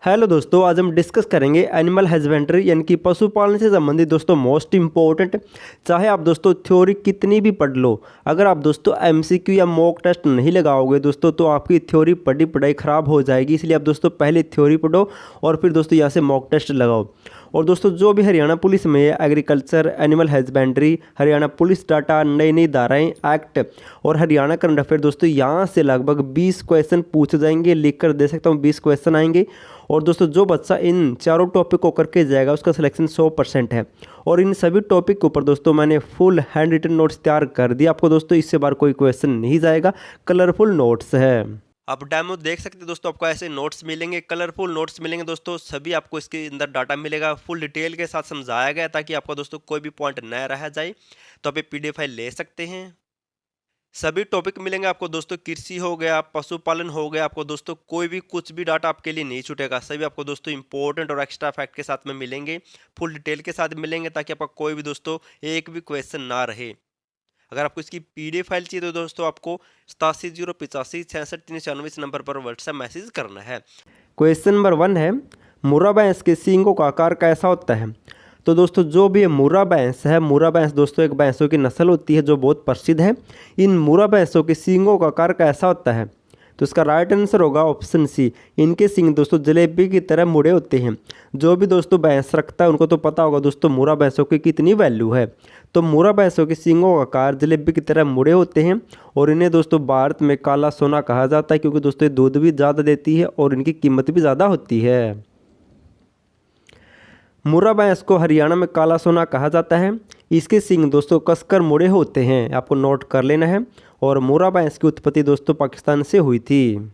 Hello दोस्तों, आज हम डिस्कस करेंगे एनिमल हस्बेंड्री यानी कि पशुपालन से संबंधित दोस्तों मोस्ट इम्पोर्टेंट। चाहे आप दोस्तों थ्योरी कितनी भी पढ़ लो, अगर आप दोस्तों एमसीक्यू या मॉक टेस्ट नहीं लगाओगे दोस्तों तो आपकी थ्योरी पढ़ी पढ़ाई ख़राब हो जाएगी। इसलिए आप दोस्तों पहले थ्योरी पढ़ो और फिर दोस्तों यहाँ से मॉक टेस्ट लगाओ। और दोस्तों जो भी हरियाणा पुलिस में agriculture, animal husbandry, Haryana police data, नई नई धाराएं, एक्ट और हरियाणा करंट अफेयर दोस्तों यहाँ से लगभग 20 क्वेश्चन पूछे जाएंगे। लिख कर दे सकता हूँ 20 क्वेश्चन आएंगे। और दोस्तों जो बच्चा इन चारों टॉपिक को करके जाएगा उसका सिलेक्शन 100% है। और इन सभी टॉपिक के ऊपर दोस्तों मैंने फुल हैंड रिटन नोट्स तैयार कर दिया आपको दोस्तों। इससे बार कोई क्वेश्चन नहीं जाएगा, कलरफुल नोट्स है। आप डेमो देख सकते हैं दोस्तों, आपको ऐसे नोट्स मिलेंगे, कलरफुल नोट्स मिलेंगे दोस्तों। सभी आपको इसके अंदर डाटा मिलेगा, फुल डिटेल के साथ समझाया गया ताकि आपका दोस्तों कोई भी पॉइंट न रह जाए। तो आप ये PDF फाइल ले सकते हैं। सभी टॉपिक मिलेंगे आपको दोस्तों। कृषि हो गया, पशुपालन हो गया, आपको दोस्तों कोई भी कुछ भी डाटा आपके लिए नहीं छूटेगा। सभी आपको दोस्तों इंपॉर्टेंट और एक्स्ट्रा फैक्ट के साथ में मिलेंगे, फुल डिटेल के साथ मिलेंगे ताकि आपका कोई भी दोस्तों एक भी क्वेश्चन ना रहे। अगर आपको इसकी PDF फाइल चाहिए तो दोस्तों आपको 8708566396 इस नंबर पर व्हाट्सएप मैसेज करना है। क्वेश्चन नंबर 1 है, मुर्रा भैंस के सींगों का आकार कैसा होता है? तो दोस्तों जो भी मुर्रा भैंस है, मुर्रा भैंस दोस्तों एक भैंसों की नस्ल होती है जो बहुत प्रसिद्ध है। इन मुर्रा भैंसों के सींगों का आकार कैसा होता है? तो इसका राइट आंसर होगा ऑप्शन सी। इनके सींग दोस्तों जलेबी की तरह मुड़े होते हैं। जो भी दोस्तों भैंस रखता है उनको तो पता होगा दोस्तों मुर्रा भैंसों की कितनी वैल्यू है। तो मुर्रा भैंसों के सींगों का आकार जलेबी की तरह मुड़े होते हैं और इन्हें दोस्तों भारत में काला सोना कहा जाता है क्योंकि दोस्तों ये दूध भी ज़्यादा देती है और इनकी कीमत भी ज़्यादा होती है। मुर्रा भैंस को हरियाणा में काला सोना कहा जाता है। इसके सींग दोस्तों कसकर मुड़े होते हैं, आपको नोट कर लेना है। और मुर्रा भैंस की उत्पत्ति दोस्तों पाकिस्तान से हुई थी।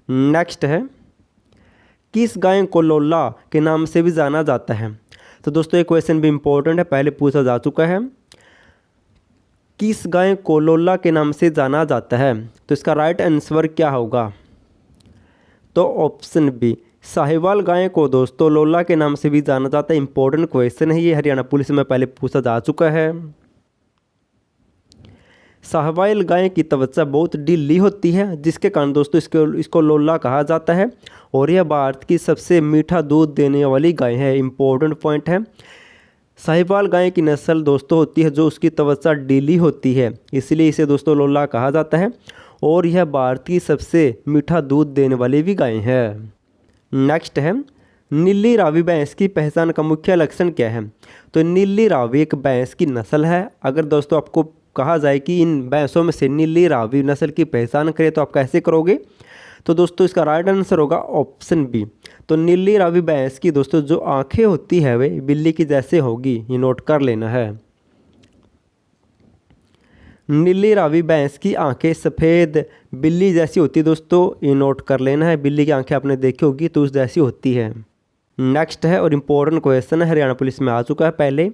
नेक्स्ट है, किस गाय को लोला के नाम से भी जाना जाता है? तो दोस्तों ये क्वेश्चन भी इम्पोर्टेंट है, पहले पूछा जा चुका है। किस गाय को लोला के नाम से जाना जाता है? तो इसका राइट आंसर क्या होगा? तो ऑप्शन बी, साहिवाल गाय को दोस्तों लोला के नाम से भी जाना जाता है। इंपॉर्टेंट क्वेश्चन है ये, हरियाणा पुलिस में पहले पूछा जा चुका है। साहिवाल गाय की त्वचा बहुत ढीली होती है जिसके कारण दोस्तों इसको लोला कहा जाता है। और यह भारत की सबसे मीठा दूध देने वाली गाय है। इंपॉर्टेंट पॉइंट है, साहिवाल गाय की नस्ल दोस्तों होती है जो उसकी त्वचा ढीली होती है, इसलिए इसे दोस्तों लोला कहा जाता है। और यह भारत की सबसे मीठा दूध देने वाली भी गाय है। नेक्स्ट है, नीली रावी भैंस की पहचान का मुख्य लक्षण क्या है? तो नीली रावी एक भैंस की नस्ल है। अगर दोस्तों आपको कहा जाए कि इन भैंसों में से नीली रावी नस्ल की पहचान करें तो आप कैसे करोगे? तो दोस्तों इसका राइट आंसर होगा ऑप्शन बी। तो नीली रावी भैंस की दोस्तों जो आंखें होती है वे बिल्ली की जैसे होगी, ये नोट कर लेना है। नीली रावी भैंस की आंखें सफ़ेद बिल्ली जैसी होती है दोस्तों, ये नोट कर लेना है। बिल्ली की आंखें आपने देखी होगी तो उस जैसी होती है। नेक्स्ट है और इम्पोर्टेंट क्वेश्चन है, हरियाणा पुलिस में आ चुका है पहले।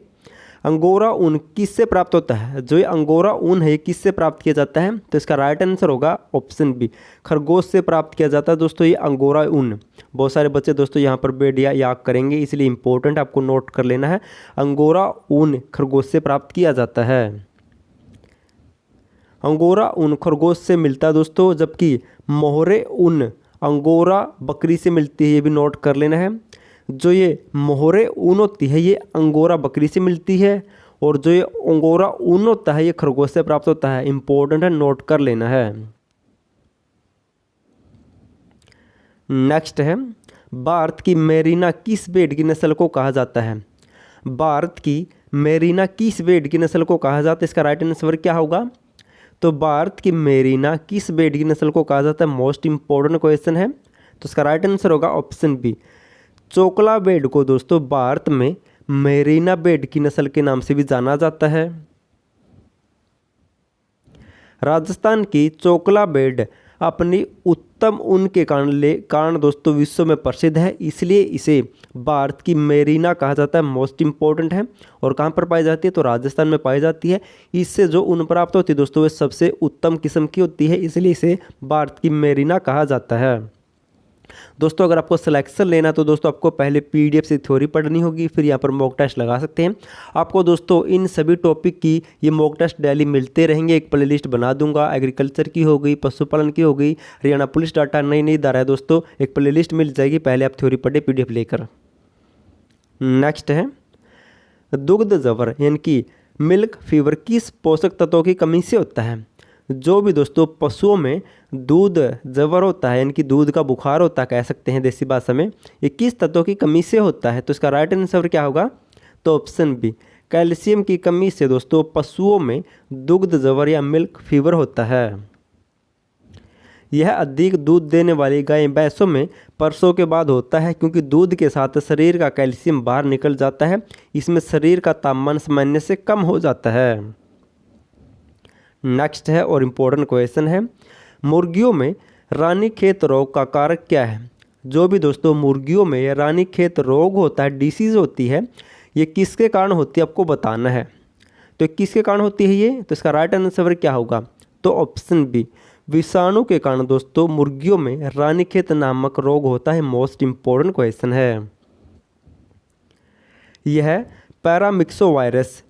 अंगोरा ऊन किससे प्राप्त होता है? जो ये अंगोरा ऊन है किससे प्राप्त किया जाता है? तो इसका राइट आंसर होगा ऑप्शन बी, खरगोश से प्राप्त किया जाता है दोस्तों ये अंगोरा ऊन। बहुत सारे बच्चे दोस्तों यहाँ पर बेडिया याद करेंगे, इसलिए इंपॉर्टेंट आपको नोट कर लेना है। अंगोरा ऊन खरगोश से प्राप्त किया जाता है। अंगोरा ऊन खरगोश से मिलता है दोस्तों, जबकि मोहरे ऊन अंगोरा बकरी से मिलती है, ये भी नोट कर लेना है। जो ये मोहरे ऊन होती है ये अंगोरा बकरी से मिलती है और जो ये अंगोरा ऊन होता है ये खरगोश से प्राप्त होता है। इंपॉर्टेंट है, नोट कर लेना है। नेक्स्ट है, भारत की मेरिना किस भेड़ की नस्ल को कहा जाता है? भारत की मेरिना किस भेड़ की नस्ल को कहा जाता है? इसका राइट आंसर क्या होगा? तो भारत की मेरिना किस भेड़ की नस्ल को कहा जाता है? मोस्ट इंपॉर्टेंट क्वेश्चन है। तो इसका राइट आंसर होगा ऑप्शन बी, चोकला भेड़ को दोस्तों भारत में मेरिना भेड़ की नस्ल के नाम से भी जाना जाता है। राजस्थान की चोकला भेड़ अपनी उत्तम ऊन के कारण दोस्तों विश्व में प्रसिद्ध है, इसलिए इसे भारत की मेरिना कहा जाता है। मोस्ट इंपॉर्टेंट है। और कहाँ पर पाई जाती है? तो राजस्थान में पाई जाती है। इससे जो ऊन प्राप्त होती है दोस्तों वे सबसे उत्तम किस्म की होती है, इसलिए इसे भारत की मेरिना कहा जाता है। दोस्तों अगर आपको सिलेक्शन लेना तो दोस्तों आपको पहले पीडीएफ से थ्योरी पढ़नी होगी, फिर यहाँ पर मॉक टेस्ट लगा सकते हैं। आपको दोस्तों इन सभी टॉपिक की ये मॉक टेस्ट डेली मिलते रहेंगे। एक प्लेलिस्ट बना दूंगा, एग्रीकल्चर की हो गई, पशुपालन की हो गई, हरियाणा पुलिस डाटा, नई नई धारा है दोस्तों, एक प्लेलिस्ट मिल जाएगी। पहले आप थ्योरी पढ़े पीडीएफ लेकर। नेक्स्ट है दुग्ध जवर यानी कि मिल्क फीवर किस पोषक तत्वों की कमी से होता है। जो भी दोस्तों पशुओं में दूध जबर होता है यानी कि दूध का बुखार होता है, कह सकते हैं देसी भाषा में, ये किस तत्वों की कमी से होता है। तो इसका राइट आंसर क्या होगा, तो ऑप्शन बी कैल्शियम की कमी से दोस्तों पशुओं में दुग्ध जबर या मिल्क फीवर होता है। यह अधिक दूध देने वाली गाय भैंसों में प्रसव के बाद होता है, क्योंकि दूध के साथ शरीर का कैल्शियम बाहर निकल जाता है। इसमें शरीर का तापमान सामान्य से कम हो जाता है। नेक्स्ट है और इम्पोर्टेंट क्वेश्चन है, मुर्गियों में रानीखेत रोग का कारक क्या है। जो भी दोस्तों मुर्गियों में रानीखेत रोग होता है, डिसीज़ होती है, ये किसके कारण होती है आपको बताना है। तो किसके कारण होती है ये, तो इसका राइट आंसर क्या होगा, तो ऑप्शन बी विषाणु के कारण दोस्तों मुर्गियों में रानीखेत नामक रोग होता है। मोस्ट इम्पोर्टेंट क्वेश्चन है। यह पैरामिक्सो वायरस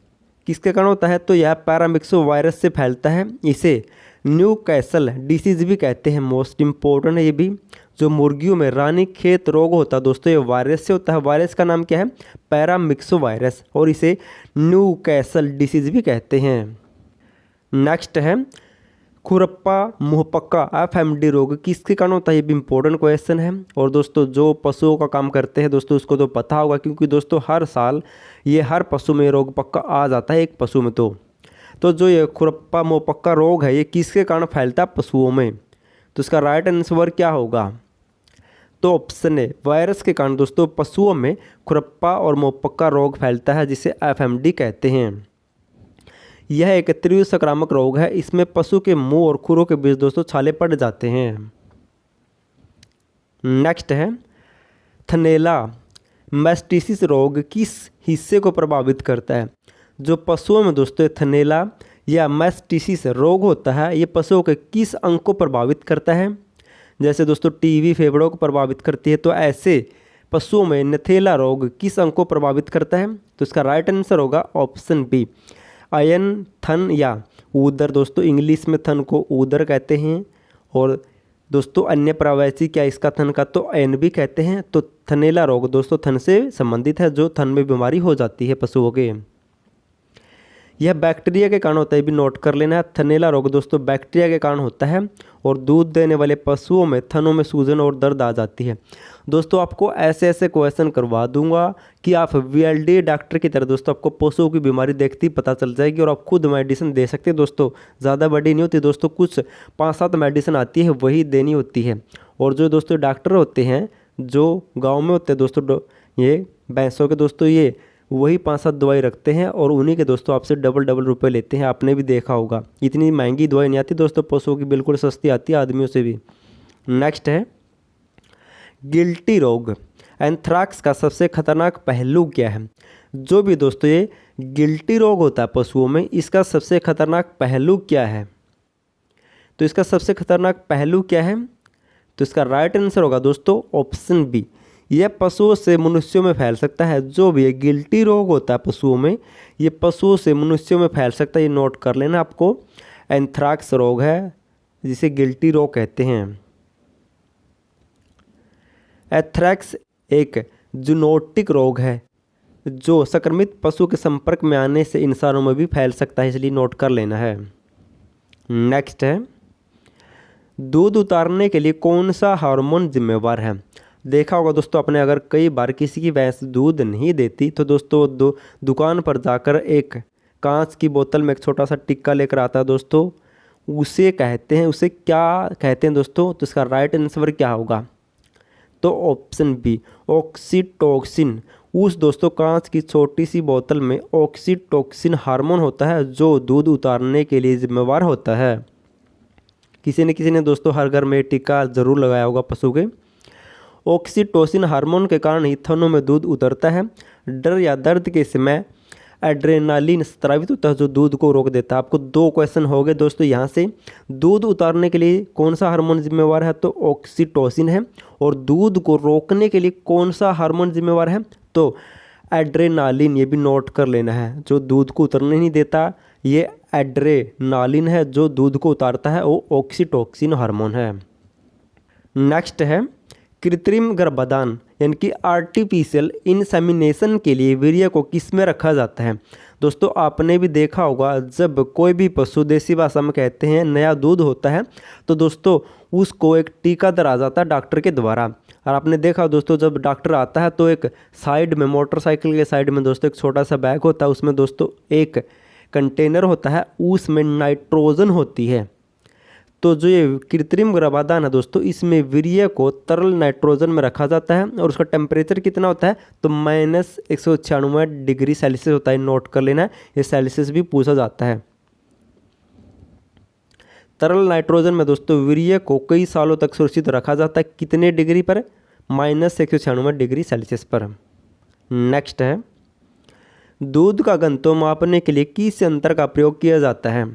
किसके कारण होता है, तो यह पैरामिक्सो वायरस से फैलता है। इसे न्यूकैसल डिसीज भी कहते हैं। मोस्ट इम्पोर्टेंट है ये भी। जो मुर्गियों में रानीखेत रोग होता है दोस्तों, ये वायरस से होता है। वायरस का नाम क्या है, पैरामिक्सो वायरस, और इसे न्यूकैसल डिसीज भी कहते हैं। नेक्स्ट है खुरप्पा मुहपक्का एफएमडी रोग किसके कारण होता है, ये भी इंपॉर्टेंट क्वेश्चन है। और दोस्तों जो पशुओं का काम करते हैं दोस्तों उसको तो पता होगा, क्योंकि दोस्तों हर साल ये हर पशु में रोग पक्का आ जाता है, एक पशु में। तो जो ये खुरप्पा मुहपक्का रोग है ये किसके कारण फैलता है, पशुओं में। तो इसका राइट आंसर क्या होगा, तो ऑप्शन है वायरस के कारण दोस्तों पशुओं में खुरप्पा और मुहपक्का रोग फैलता है, जिसे एफएमडी कहते हैं। यह एक तीव्र संक्रामक रोग है। इसमें पशु के मुंह और खुरों के बीच दोस्तों छाले पड़ जाते हैं। नेक्स्ट है थनैला मैस्टिसिस रोग किस हिस्से को प्रभावित करता है। जो पशुओं में दोस्तों थनैला या मैस्टिसिस रोग होता है, ये पशुओं के किस अंग को प्रभावित करता है। जैसे दोस्तों टीबी फेफड़ों को प्रभावित करती है, तो ऐसे पशुओं में नथेला रोग किस अंग को प्रभावित करता है। तो इसका राइट आंसर होगा ऑप्शन बी अयन थन या उदर। दोस्तों इंग्लिश में थन को उदर कहते हैं, और दोस्तों अन्य प्रवासी क्या इसका थन का तो अयन भी कहते हैं। तो थनैला रोग दोस्तों थन से संबंधित है, जो थन में बीमारी हो जाती है पशुओं के। यह बैक्टीरिया के कारण होता है, भी नोट कर लेना है। थनैला रोग दोस्तों बैक्टीरिया के कारण होता है, और दूध देने वाले पशुओं में थनों में सूजन और दर्द आ जाती है। दोस्तों आपको ऐसे ऐसे क्वेश्चन करवा दूंगा कि आप वीएलडी डॉक्टर की तरह दोस्तों आपको पशुओं की बीमारी देखते ही पता चल जाएगी, और आप खुद मेडिसिन दे सकते हैं। दोस्तों ज़्यादा बड़ी नहीं होती दोस्तों, कुछ 5-7 मेडिसिन आती है, वही देनी होती है। और जो दोस्तों डॉक्टर होते हैं जो गाँव में होते हैं दोस्तों, ये भैंसों के दोस्तों ये वही 5-7 दवाई रखते हैं, और उन्हीं के दोस्तों आपसे डबल रुपए लेते हैं। आपने भी देखा होगा, इतनी महंगी दवाई नहीं आती दोस्तों पशुओं की, बिल्कुल सस्ती आती है आदमियों से भी। नेक्स्ट है गिल्टी रोग एंथ्राक्स का सबसे खतरनाक पहलू क्या है। जो भी दोस्तों ये गिल्टी रोग होता है पशुओं में, इसका सबसे खतरनाक पहलू क्या है। तो इसका सबसे खतरनाक पहलू क्या है, तो इसका राइट आंसर होगा दोस्तों ऑप्शन बी यह पशुओं से मनुष्यों में फैल सकता है। जो भी ये गिल्टी रोग होता है पशुओं में, ये पशुओं से मनुष्यों में फैल सकता है, ये नोट कर लेना आपको। एंथ्राक्स रोग है जिसे गिल्टी रोग कहते हैं। एंथ्रैक्स एक जूनोटिक रोग है जो संक्रमित पशु के संपर्क में आने से इंसानों में भी फैल सकता है, इसलिए नोट कर लेना है। नेक्स्ट है दूध उतारने के लिए कौन सा हार्मोन जिम्मेवार है। देखा होगा दोस्तों आपने, अगर कई बार किसी की भैंस दूध नहीं देती तो दोस्तों दुकान पर जाकर एक कांच की बोतल में एक छोटा सा टिक्का लेकर आता है दोस्तों, उसे कहते हैं, उसे क्या कहते हैं दोस्तों। तो इसका राइट आंसर क्या होगा, तो ऑप्शन बी ऑक्सीटोसिन। उस दोस्तों कांच की छोटी सी बोतल में ऑक्सीटोसिन हार्मोन होता है जो दूध उतारने के लिए जिम्मेवार होता है। किसी ने दोस्तों हर घर में टिक्का जरूर लगाया होगा पशु के। ऑक्सीटोसिन हार्मोन के कारण ही थनों में दूध उतरता है। डर या दर्द के समय एड्रेनालिन स्रावित होता है जो दूध को रोक देता है। आपको 2 क्वेश्चन हो गए दोस्तों यहाँ से। दूध उतारने के लिए कौन सा हार्मोन जिम्मेवार है, तो ऑक्सीटोसिन है। और दूध को रोकने के लिए कौन सा हार्मोन जिम्मेवार है, तो एड्रेनालिन। ये भी नोट कर लेना है। जो दूध को उतरने नहीं देता ये एड्रेनालिन है, जो दूध को उतारता है वो ऑक्सीटोसिन हार्मोन है। नेक्स्ट है कृत्रिम गर्भाधान यानी कि आर्टिफिशियल इंसेमिनेशन के लिए वीर्य को किस में रखा जाता है। दोस्तों आपने भी देखा होगा, जब कोई भी पशु, देसी भाषा में कहते हैं, नया दूध होता है तो दोस्तों उसको एक टीका दरा जाता है डॉक्टर के द्वारा। और आपने देखा दोस्तों जब डॉक्टर आता है तो एक साइड में, मोटरसाइकिल के साइड में दोस्तों एक छोटा सा बैग होता है, उसमें दोस्तों एक कंटेनर होता है, उसमें नाइट्रोजन होती है। तो जो ये कृत्रिम गर्भाधान है दोस्तों, इसमें वीर्य को तरल नाइट्रोजन में रखा जाता है और उसका टेम्परेचर कितना होता है, तो -196 डिग्री सेल्सियस होता है। नोट कर लेना है, ये सेल्सियस भी पूछा जाता है। तरल नाइट्रोजन में दोस्तों वीर्य को कई सालों तक सुरक्षित रखा जाता है। कितने डिग्री पर, -196 डिग्री सेल्सियस पर। नेक्स्ट है दूध का घनत्व मापने के लिए किस यंत्र का प्रयोग किया जाता है।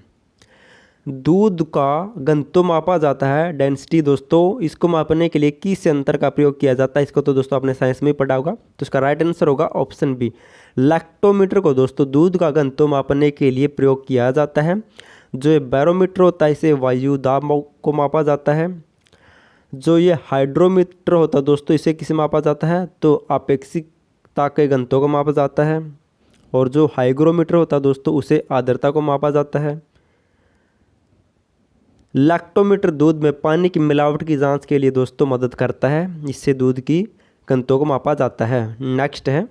दूध का घनत्व मापा जाता है, डेंसिटी दोस्तों, इसको मापने के लिए किस यंत्र का प्रयोग किया जाता है। इसको तो दोस्तों आपने साइंस में ही पढ़ा होगा, तो इसका राइट आंसर होगा ऑप्शन बी, लैक्टोमीटर को दोस्तों दूध का घनत्व मापने के लिए प्रयोग किया जाता है। जो ये बैरोमीटर होता है इसे वायु दाब को मापा जाता है। जो ये हाइड्रोमीटर होता है दोस्तों इसे किसे मापा जाता है, तो अपेक्षिकता के घनत्व को मापा जाता है। और जो हाइग्रोमीटर होता है दोस्तों उसे आर्द्रता को मापा जाता है। लैक्टोमीटर दूध में पानी की मिलावट की जांच के लिए दोस्तों मदद करता है, इससे दूध की घनत्व को मापा जाता है। नेक्स्ट है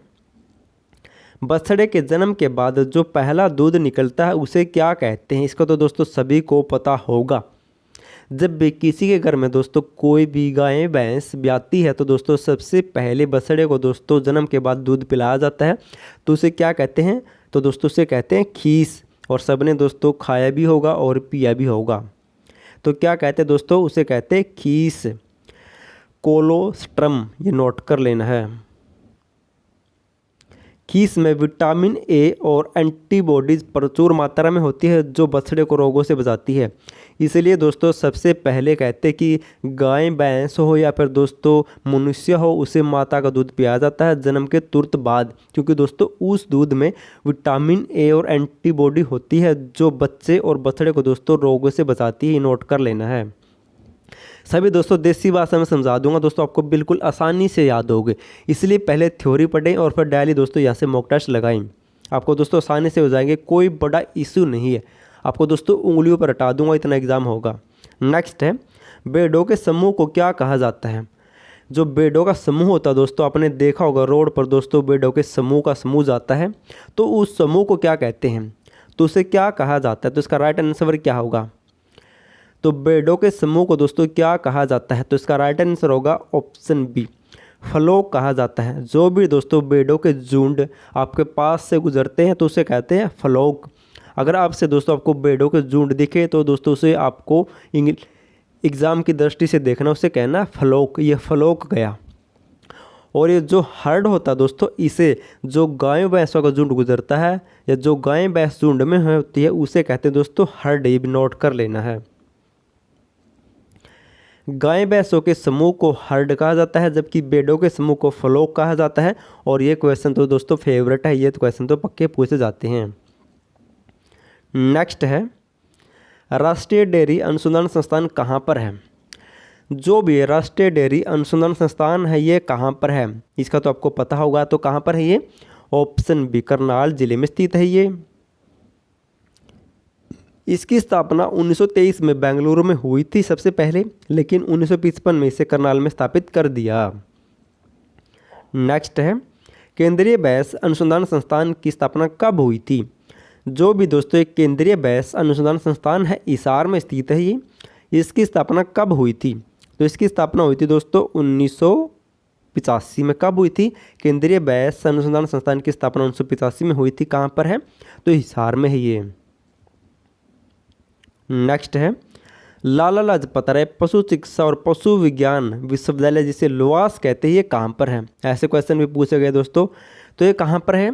बछड़े के जन्म के बाद जो पहला दूध निकलता है उसे क्या कहते हैं। इसका तो दोस्तों सभी को पता होगा। जब भी किसी के घर में दोस्तों कोई भी गाय भैंस ब्याती है तो दोस्तों सबसे पहले बछड़े को दोस्तों जन्म के बाद दूध पिलाया जाता है, तो उसे क्या कहते हैं, तो दोस्तों उसे कहते हैं खीस। और सबने दोस्तों खाया भी होगा और पिया भी होगा, तो क्या कहते हैं दोस्तों, उसे कहते हैं खीस, कोलोस्ट्रम। ये नोट कर लेना है। खीस में विटामिन ए और एंटीबॉडीज प्रचुर मात्रा में होती है जो बछड़े को रोगों से बचाती है। इसलिए दोस्तों सबसे पहले कहते हैं कि गाय भैंस हो या फिर दोस्तों मनुष्य हो उसे माता का दूध पिया जाता है जन्म के तुरंत बाद, क्योंकि दोस्तों उस दूध में विटामिन ए और एंटीबॉडी होती है जो बच्चे और बछड़े को दोस्तों रोगों से बचाती है। नोट कर लेना है। सभी दोस्तों देसी भाषा में समझा दूंगा दोस्तों, आपको बिल्कुल आसानी से याद होगे। इसलिए पहले थ्योरी पढ़ें और फिर डेली दोस्तों यहाँ से मॉक टेस्ट लगाएं, आपको दोस्तों आसानी से हो जाएंगे। कोई बड़ा इशू नहीं है, आपको दोस्तों उंगलियों पर हटा दूंगा, इतना एग्जाम होगा। नेक्स्ट है भेड़ों के समूह को क्या कहा जाता है। जो भेड़ों का समूह होता है दोस्तों, आपने देखा होगा रोड पर दोस्तों भेड़ों के समूह का समूह जाता है, तो उस समूह को क्या कहते हैं, तो उसे क्या कहा जाता है। तो इसका राइट आंसर क्या होगा, तो भेड़ों के समूह को दोस्तों क्या कहा जाता है, तो इसका राइट आंसर होगा ऑप्शन बी, फ्लोक कहा जाता है। जो भी दोस्तों भेड़ों के झुंड आपके पास से गुजरते हैं तो उसे कहते हैं फ्लोक। अगर आपसे दोस्तों आपको भेड़ों के झुंड दिखे तो दोस्तों उसे आपको एग्ज़ाम की दृष्टि से देखना, उसे कहना फ्लोक, ये फ्लोक गया। और ये जो हर्ड होता है दोस्तों, इसे जो गाय भैंसों का झुंड गुजरता है या जो गाय भैंस झुंड में होती है उसे कहते हैं दोस्तों हर्ड। ये भी नोट कर लेना है। गाय भैंसों के समूह को हर्ड कहा जाता है जबकि भेड़ों के समूह को फ्लोक कहा जाता है। और ये क्वेश्चन तो दोस्तों फेवरेट है, ये तो क्वेश्चन तो पक्के पूछे जाते हैं। नेक्स्ट है राष्ट्रीय डेयरी अनुसंधान संस्थान कहाँ पर है। जो भी राष्ट्रीय डेयरी अनुसंधान संस्थान है ये कहाँ पर है, इसका तो आपको पता होगा। तो कहाँ पर है ये, ऑप्शन बी, करनाल जिले में स्थित है ये। इसकी स्थापना 1923 में बेंगलुरु में हुई थी सबसे पहले, लेकिन 1955 में इसे करनाल में स्थापित कर दिया। नेक्स्ट है केंद्रीय भैंस अनुसंधान संस्थान की स्थापना कब हुई थी। जो भी दोस्तों एक केंद्रीय भैंस अनुसंधान संस्थान है हिसार में स्थित है ये, इसकी स्थापना कब हुई थी, तो इसकी स्थापना हुई थी दोस्तों 1985 में। कब हुई थी, केंद्रीय भैंस अनुसंधान संस्थान की स्थापना 1985 में हुई थी। कहाँ पर है, तो हिसार में है ये। नेक्स्ट है लाला लाजपत राय पशु चिकित्सा और पशु विज्ञान विश्वविद्यालय जिसे लोआस कहते हैं, ये कहाँ पर है। ऐसे क्वेश्चन भी पूछे गए दोस्तों, तो ये कहाँ पर है,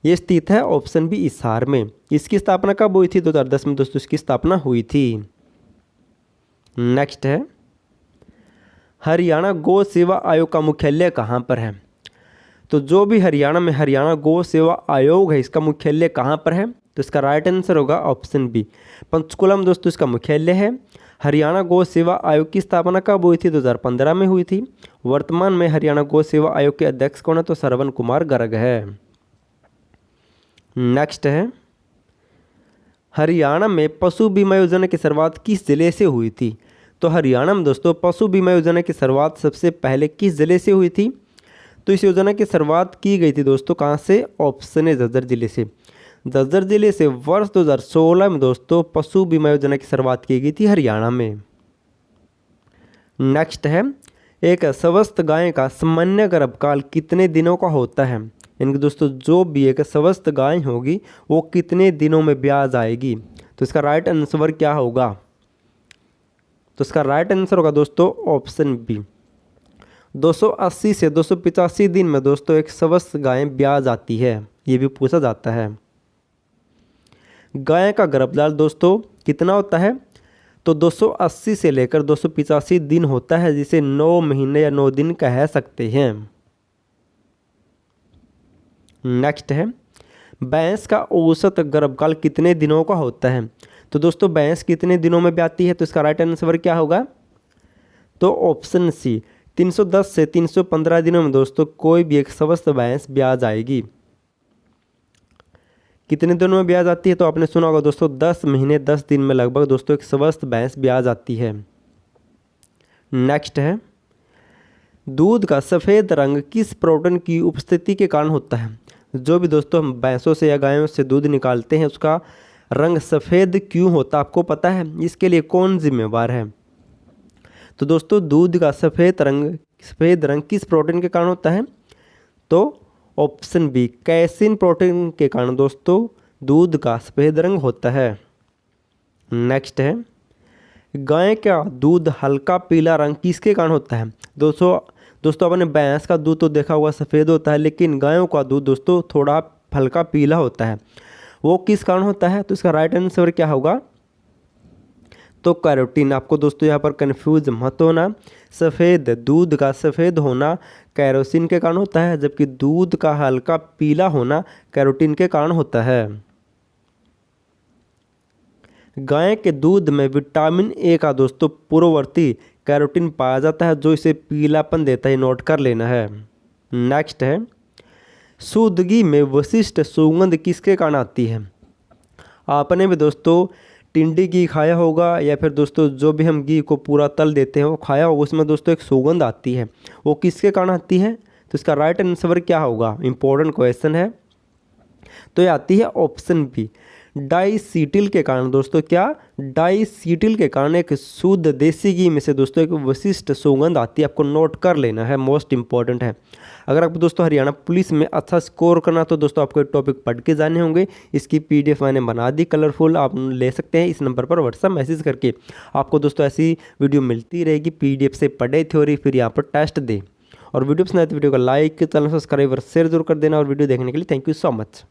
ये स्थित है ऑप्शन बी हिसार में। इसकी स्थापना कब हुई थी? 2010 में दोस्तों इसकी स्थापना हुई थी। नेक्स्ट है हरियाणा गौ सेवा आयोग का मुख्यालय कहाँ पर है? तो जो भी हरियाणा में हरियाणा गौ सेवा आयोग है इसका मुख्यालय कहाँ पर है? तो इसका राइट आंसर होगा ऑप्शन बी पंचकुला में दोस्तों इसका मुख्यालय है। हरियाणा गौ सेवा आयोग की स्थापना कब हुई थी? 2015 में हुई थी। वर्तमान में हरियाणा गौ सेवा आयोग के अध्यक्ष कौन है? तो श्रवण कुमार गर्ग है। नेक्स्ट है हरियाणा में पशु बीमा योजना की शुरुआत किस जिले से हुई थी? तो हरियाणा में दोस्तों पशु बीमा योजना की शुरुआत सबसे पहले किस जिले से हुई थी? तो इस योजना की शुरुआत की गई थी दोस्तों कहाँ से? ऑप्शन है झज्जर जिले से। झज्जर जिले से वर्ष 2016 में दोस्तों पशु बीमा योजना की शुरुआत की गई थी हरियाणा में। नेक्स्ट है एक स्वस्थ गाय का सामान्य गर्भकाल कितने दिनों का होता है? यानी कि दोस्तों जो भी एक स्वस्थ गाय होगी वो कितने दिनों में ब्याज आएगी? तो इसका राइट आंसर क्या होगा? तो इसका राइट आंसर होगा दोस्तों ऑप्शन बी 280 से 285 दिन में दोस्तों एक स्वस्थ गाय ब्याज आती है। ये भी पूछा जाता है। गाय का गर्भकाल दोस्तों कितना होता है? तो 280 से लेकर 285 दिन होता है, जिसे 9 महीने या 9 दिन कह सकते हैं। नेक्स्ट है भैंस का औसत गर्भकाल कितने दिनों का होता है? तो दोस्तों भैंस कितने दिनों में ब्याती है? तो इसका राइट आंसर क्या होगा? तो ऑप्शन सी 310 से 315 दिनों में दोस्तों कोई भी एक स्वस्थ भैंस ब्याह जाएगी। कितने दिनों में ब्याह जाती है? तो आपने सुना होगा दोस्तों 10 महीने 10 दिन में लगभग दोस्तों एक स्वस्थ भैंस ब्याह जाती है। नेक्स्ट है दूध का सफ़ेद रंग किस प्रोटीन की उपस्थिति के कारण होता है? जो भी दोस्तों हम भैंसों से या गायों से दूध निकालते हैं उसका रंग सफ़ेद क्यों होता है आपको पता है? इसके लिए कौन जिम्मेवार है? तो दोस्तों दूध का सफ़ेद रंग किस प्रोटीन के कारण होता है? तो ऑप्शन बी कैसिन प्रोटीन के कारण दोस्तों दूध का सफ़ेद रंग होता है। नेक्स्ट है गाय का दूध हल्का पीला रंग किसके कारण होता है? दोस्तों आपने भैंस का दूध तो देखा होगा सफ़ेद होता है, लेकिन गायों का दूध दोस्तों थोड़ा हल्का पीला होता है। वो किस कारण होता है? तो इसका राइट आंसर क्या होगा? तो कैरोटीन। आपको दोस्तों यहाँ पर कंफ्यूज मत होना। सफ़ेद दूध का सफ़ेद होना कैरोसिन के कारण होता है, जबकि दूध का हल्का पीला होना कैरोटीन के कारण होता है। गाय के दूध में विटामिन ए का दोस्तों पूर्ववर्ती कैरोटीन पाया जाता है जो इसे पीलापन देता है, नोट कर लेना है। नेक्स्ट है सूदगी में विशिष्ट सुगंध किसके कारण आती है? आपने भी दोस्तों टिंडी घी खाया होगा या फिर दोस्तों जो भी हम घी को पूरा तल देते हैं वो खाया होगा, उसमें दोस्तों एक सुगंध आती है, वो किसके कारण आती है? तो इसका राइट आंसर क्या होगा? इंपॉर्टेंट क्वेश्चन है। तो ये आती है ऑप्शन बी डाइसीटिल के कारण। दोस्तों क्या? डाइसीटिल के कारण एक शुद्ध देसी घी में से दोस्तों एक विशिष्ट सुगंध आती है, आपको नोट कर लेना है, मोस्ट इंपॉर्टेंट है। अगर आपको दोस्तों हरियाणा पुलिस में अच्छा स्कोर करना तो दोस्तों आपको टॉपिक पढ़ के जाने होंगे। इसकी पीडीएफ मैंने बना दी कलरफुल, आप ले सकते हैं इस नंबर पर व्हाट्सएप मैसेज करके। आपको दोस्तों ऐसी वीडियो मिलती रहेगी, पीडीएफ से पढ़े थ्योरी फिर यहाँ पर टेस्ट दे। और वीडियो पसंद आए तो वीडियो को लाइक, चैनल सब्सक्राइब और शेयर जरूर कर देना। और वीडियो देखने के लिए थैंक यू सो मच।